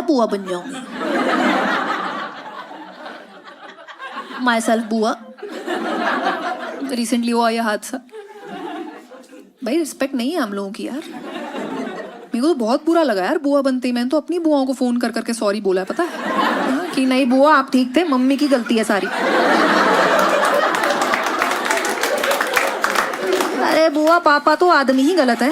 मैं बुआ बन जाऊंगी। माई सेल्फ बुआ। रिसेंटली हुआ यह हादसा। भाई रिस्पेक्ट नहीं है हम लोगों की यार। मेरे को तो बहुत बुरा लगा यार बुआ बनते ही। मैंने तो अपनी बुआओं को फोन कर करके सॉरी बोला है, पता है कि नहीं बुआ आप ठीक थे, मम्मी की गलती है सारी। अरे बुआ पापा तो आदमी ही गलत है।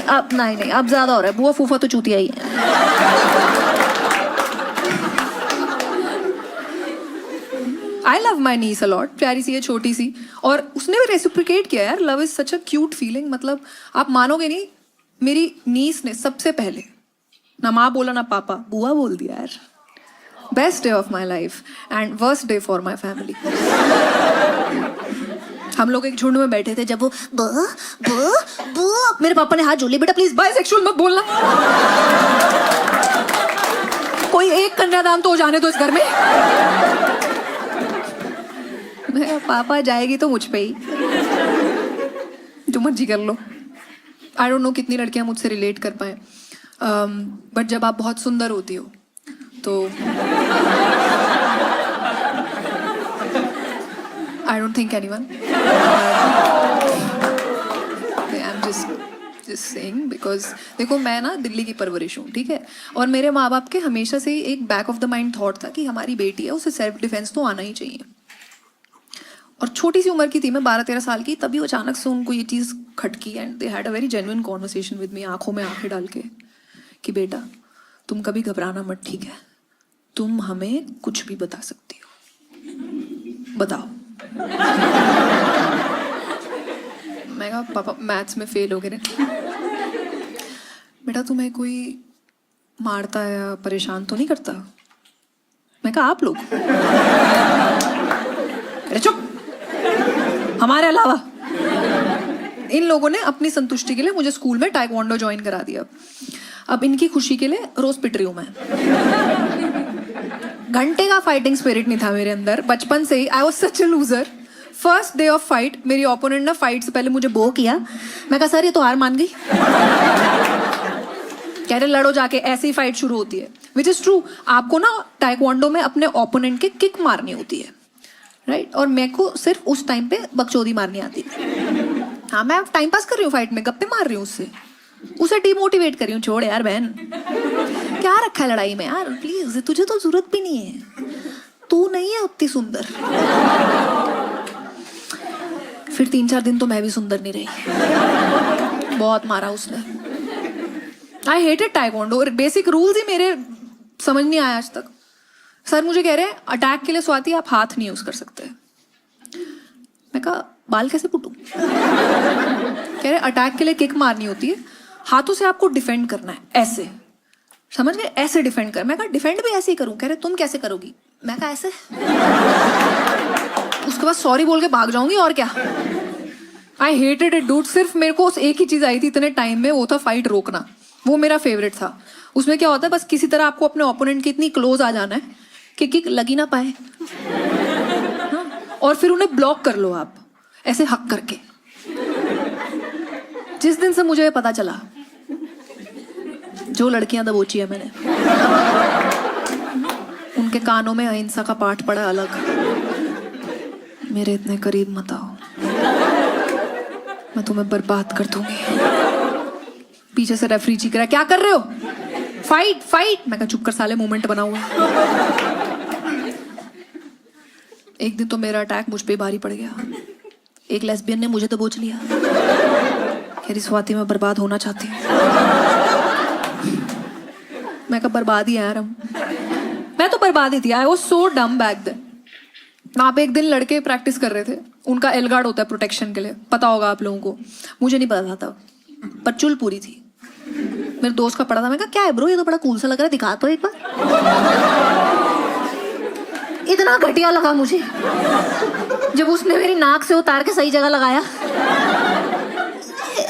अब नहीं अब ज्यादा हो रहा है। बुआ फूफा तो चूतिया ही है। I love my niece a lot. प्यारी सी है, छोटी सी, और उसने भी रेसिप्रिकेट किया यार। Love is such a cute feeling. मतलब आप मानोगे नहीं, मेरी नीस ने सबसे पहले ना माँ बोला ना पापा, बुआ बोल दिया यार। Best day of my life and worst day for my family. हम लोग एक झुंड में बैठे थे जब वो बुआ मेरे पापा ने हाथ जोड़ लिया, बेटा प्लीज बाइसेक्सुअल मत बोलना। कोई एक कन्यादान तो हो जाने दो इस घर में। पापा जाएगी तो मुझ पे ही, जो मर्जी कर लो। आई डोंट नो कितनी लड़कियां मुझसे रिलेट कर पाए, बट जब आप बहुत सुंदर होती हो तो I don't think anyone. I am just saying because देखो मैं ना दिल्ली की परवरिश हूँ, ठीक है, और मेरे माँ बाप के हमेशा से एक back of the mind thought था कि हमारी बेटी है, उसे सेल्फ डिफेंस तो आना ही चाहिए। और छोटी सी उम्र की थी मैं, 12-13 साल की, तभी अचानक से उनको ये चीज़ खटकी and they had a very genuine conversation with me, आंखों में आंखें डाल के, कि बेटा तुम कभी घबराना मत, ठीक है, तुम हमें कुछ भी बता सकती हो, बताओ। मैं कहा पापा मैथ्स में फेल हो गए। बेटा तुम्हें कोई मारता या परेशान तो नहीं करता? मैं कहा आप लोग? अरे चुप, हमारे अलावा। इन लोगों ने अपनी संतुष्टि के लिए मुझे स्कूल में टाइक्वांडो ज्वाइन करा दिया। अब इनकी खुशी के लिए रोज पिट रही हूं मैं। घंटे का फाइटिंग स्पिरिट नहीं था मेरे अंदर बचपन से ही। I was such a loser. First day of fight मेरी ओपोनेंट ने फाइट से पहले मुझे बो किया। मैं कहा सर ये तो हार मान गई। कह रहे लड़ो जाके, ऐसी फाइट शुरू होती है, विच इज ट्रू। आपको ना टाइक्वांडो में अपने ओपोनेंट के किक मारनी होती है, राइट, और मेरे को सिर्फ उस टाइम पे बकचोदी मारनी आती थी। हाँ मैं टाइम पास कर रही हूँ फाइट में, गप्पे मार रही हूँ उससे, उसे डिमोटिवेट कर रही हूँ। छोड़ यार बहन, क्या रखा है लड़ाई में यार, प्लीज, तुझे तो जरूरत भी नहीं है, तू नहीं है उतनी सुंदर। फिर 3-4 दिन तो मैं भी सुंदर नहीं रही, बहुत मारा उसने। I hated taekwondo. Basic rules ही मेरे समझ नहीं आया आज तक। सर मुझे कह रहे हैं अटैक के लिए स्वाति आप हाथ नहीं यूज कर सकते। मैं कहा बाल कैसे पुटूं? कह रहे अटैक के लिए किक मारनी होती है, हाथों से आपको डिफेंड करना है, ऐसे, समझ गए, ऐसे डिफेंड कर। मैं कहा डिफेंड भी ऐसे ही करूं। कह रहे तुम कैसे करोगी? मैं कहा ऐसे। उसके बाद सॉरी बोल के भाग जाऊंगी और क्या। I hated it dude. सिर्फ मेरे को एक ही चीज आई थी इतने टाइम में, वो था फाइट रोकना। वो मेरा फेवरेट था। उसमें क्या होता है, बस किसी तरह आपको अपने ओपोनेंट के इतनी क्लोज आ जाना है कि किक लगी ना पाए, हाँ? और फिर उन्हें ब्लॉक कर लो आप ऐसे हक करके। जिस दिन से मुझे पता चला जो लड़कियां दबोची है मैंने, उनके कानों में अहिंसा का पाठ पड़ा अलग। मेरे इतने करीब मत आओ, मैं तुम्हें बर्बाद कर दूंगी। पीछे से रेफरी चीख रहा है क्या कर रहे हो? Fight fight. मैं कहा चुप कर साले, मूवमेंट बना हुआ। एक दिन तो मेरा अटैक मुझ पे भारी पड़ गया। एक लेस्बियन ने मुझे दबोच लिया। कह रही स्वाति मैं बर्बाद होना चाहती हूँ। मैं कहा बर्बाद ही है यार हम। मैं तो बर्बाद ही थी। आई वाज सो डम बैक देन। वहां पे एक दिन लड़के प्रैक्टिस कर रहे थे। उनका एल गार्ड होता है प्रोटेक्शन के लिए, पता होगा आप लोगों को। मुझे नहीं पता था, पर चुल पूरी थी। मेरे दोस्त का पड़ा था। मैं कहा क्या है ब्रो, ये तो बड़ा कूल सा लग रहा है, दिखा तो एक बार। इतना घटिया लगा मुझे जब उसने मेरी नाक से उतार के सही जगह लगाया।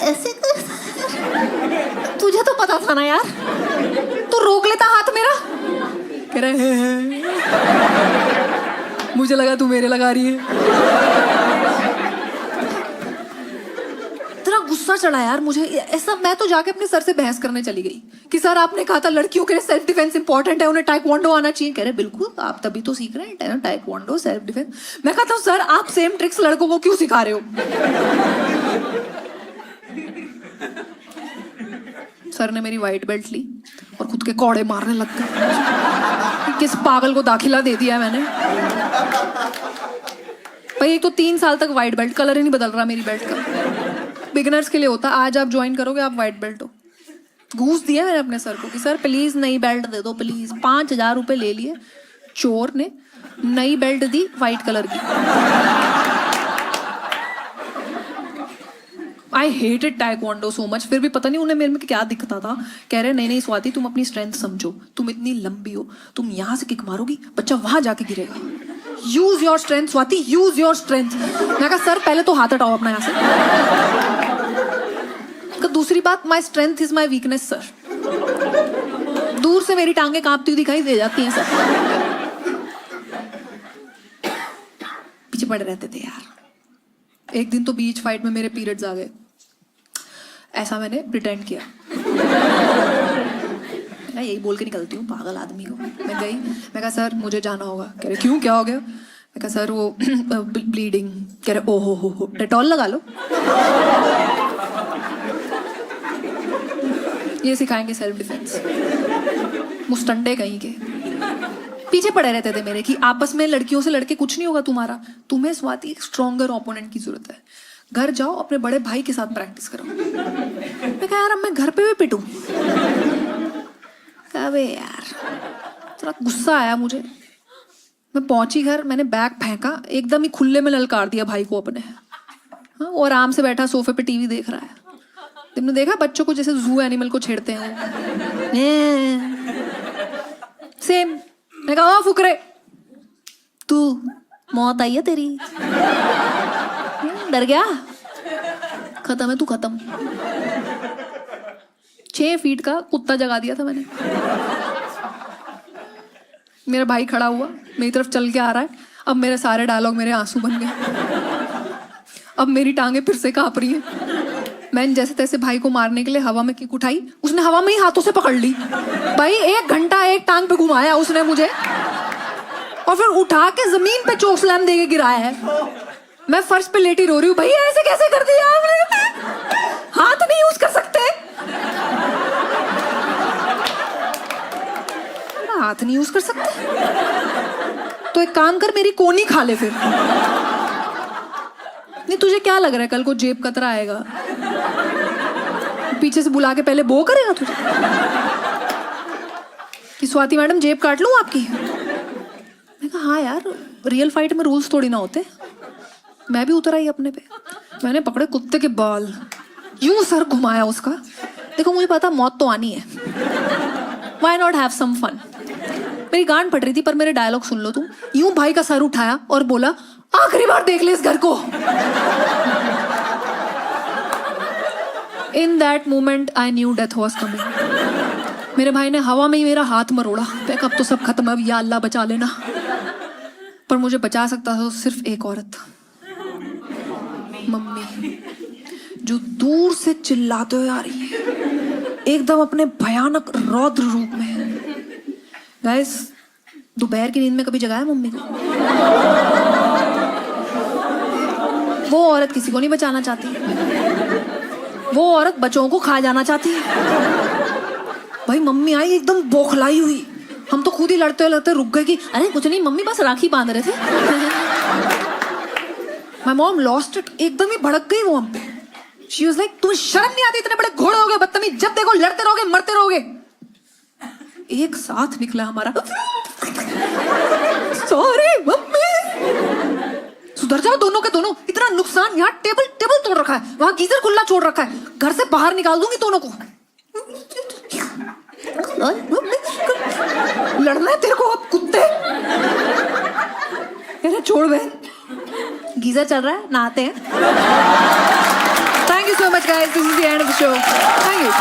ऐसे तुझे तो पता था ना यार, तू रोक लेता हाथ मेरा। कह रहे हैं मुझे लगा तू मेरे लगा रही है। इतना गुस्सा चढ़ा यार मुझे ऐसा। मैं तो जाके अपने सर से बहस करने चली गई कि सर आपने कहा था लड़कियों के लिए सेल्फ डिफेंस इंपॉर्टेंट है, उन्हें टाइक्वांडो आना चाहिए। कह रहे बिल्कुल, आप तभी तो सीख रहे हैं टाइक्वांडो सेल्फ डिफेंस। मैं कहता हूँ सर आप सेम ट्रिक्स लड़कों को क्यों सिखा रहे हो? सर ने मेरी व्हाइट बेल्ट ली और खुद के कौड़े मारने लग गए। किस पागल को दाखिला दे दिया मैंने भाई। एक तो 3 साल तक व्हाइट बेल्ट, कलर ही नहीं बदल रहा मेरी बेल्ट का। बिगिनर्स के लिए होता, आज आप ज्वाइन करोगे आप व्हाइट बेल्ट हो। घूस दिया मैंने अपने सर को कि सर प्लीज नई बेल्ट दे दो प्लीज। 5,000 रुपए ले लिए चोर ने, नई बेल्ट दी व्हाइट कलर की। आई हेटेड टाइक्वांडो सो मच। फिर भी पता नहीं उन्हें मेरे में क्या दिखता था। कह रहे नहीं स्वाति तुम अपनी स्ट्रेंथ समझो, तुम इतनी लंबी हो, तुम यहाँ से किक मारोगी बच्चा वहां जाके गिरेगा। Use your strength Swati, use your strength. मैं कहा सर पहले तो हाथ हटाओ अपना यहाँ से। दूसरी बात, my strength is my weakness sir. दूर से मेरी टांगे कांपती हुई दिखाई दे जाती हैं सर। पीछे पड़े रहते थे यार। एक दिन तो बीच फाइट में मेरे पीरियड्स आ गए। ऐसा मैंने प्रिटेंड किया, मैं यही बोल के निकलती हूँ पागल आदमी को। मैं गई, मैं कहा सर मुझे जाना होगा। कह रहे क्यों, क्या हो गया? मैं कहा सर वो ब्लीडिंग। कह रहे ओ हो डेटॉल लगा लो। ये सिखाएंगे सेल्फ डिफेंस, मुस्टंडे कहीं के। पीछे पड़े रहते थे मेरे कि आपस में लड़कियों से लड़के कुछ नहीं होगा तुम्हारा, तुम्हें स्वाति एक स्ट्रॉन्गर ओपोनेंट की जरूरत है। घर जाओ अपने बड़े भाई के साथ प्रैक्टिस करो। मैं कहा यार अब मैं घर पे भी पिटूं? अबे यार थोड़ा गुस्सा आया मुझे। मैं पहुंची घर, मैंने बैग फेंका, एकदम ही खुले में ललकार दिया भाई को अपने। हाँ, वो आराम से बैठा सोफे पे टीवी देख रहा है। तुमने देखा बच्चों को जैसे जू एनिमल को छेड़ते हैं सेम। मैं कहा फुकरे तू मौत आई है तेरी, डर गया, खत्म है तू खत्म। 6 फीट का कुत्ता जगा दिया था मैंने। मेरा भाई खड़ा हुआ मेरी तरफ चल के आ रहा है। अब मेरे सारे डायलॉग मेरे आंसू बन गए। अब मेरी टांगे फिर से कांप रही हैं। मैंने जैसे तैसे भाई को मारने के लिए हवा में किक उठाई, उसने हवा में ही हाथों से पकड़ ली। भाई 1 घंटा एक टांग पे घुमाया उसने मुझे और फिर उठा के जमीन पे चोक स्लैम देके गिराया है। मैं फर्श पे लेटी रो रही हूँ। भाई ऐसे कैसे कर दिया आपने? हाथ नहीं यूज कर सकते? हाथ नहीं यूज कर सकते तो एक काम कर मेरी कोनी खा ले फिर। नहीं तुझे क्या लग रहा है कल को जेब कतरा आएगा, पीछे से बुला के पहले बो करेगा तुझे कि स्वाति मैडम जेब काट लूं आपकी? मैं कहा हाँ यार रियल फाइट में रूल्स थोड़ी ना होते। मैं भी उतर आई अपने पे। मैंने पकड़े कुत्ते के बाल, यूं सर घुमाया उसका। देखो मुझे पता मौत तो आनी है, why not have some fun. मेरी गांड फट रही थी पर मेरे डायलॉग सुन लो तुम। यूं भाई का सर उठाया और बोला आखिरी बार देख ले इस घर को। In that moment I knew death was coming. मेरे भाई ने हवा में ही मेरा हाथ मरोड़ा। अब तो सब खत्म, अब या अल्लाह बचा लेना। पर मुझे बचा सकता था सिर्फ एक औरत, मम्मी, जो दूर से चिल्लाते हुए आ रही है एकदम अपने भयानक रौद्र रूप में। गाइस दोपहर की नींद में कभी जगाया मम्मी को? वो औरत किसी को नहीं बचाना चाहती, वो औरत बच्चों को खा जाना चाहती है। भाई मम्मी आई एकदम बौखलाई हुई। हम तो खुद ही लड़ते लड़ते रुक गए कि अरे कुछ नहीं मम्मी बस राखी बांध रहे थे। माय मॉम लॉस्ट इट, एकदम ही भड़क गई वो हम पे। शी वाज लाइक तुम्हें शर्म नहीं आती? इतने बड़े घोड़े हो गए बदतमीज, जब देखो लड़ते रहोगे मरते रहोगे। एक साथ निकला हमारा सॉरी मम्मी। सुधर जाओ दोनों के दोनों, इतना नुकसान, यहाँ टेबल तोड़ रखा है, वहां गीजर खुला छोड़ रखा है, घर से बाहर निकाल दूंगी दोनों को। लड़ना है तेरे को अब कुत्ते? अरे छोड़ बहन, गीजर चल रहा है, नहाते हैं। Thank you so much guys, this is the end of the show. Thank you.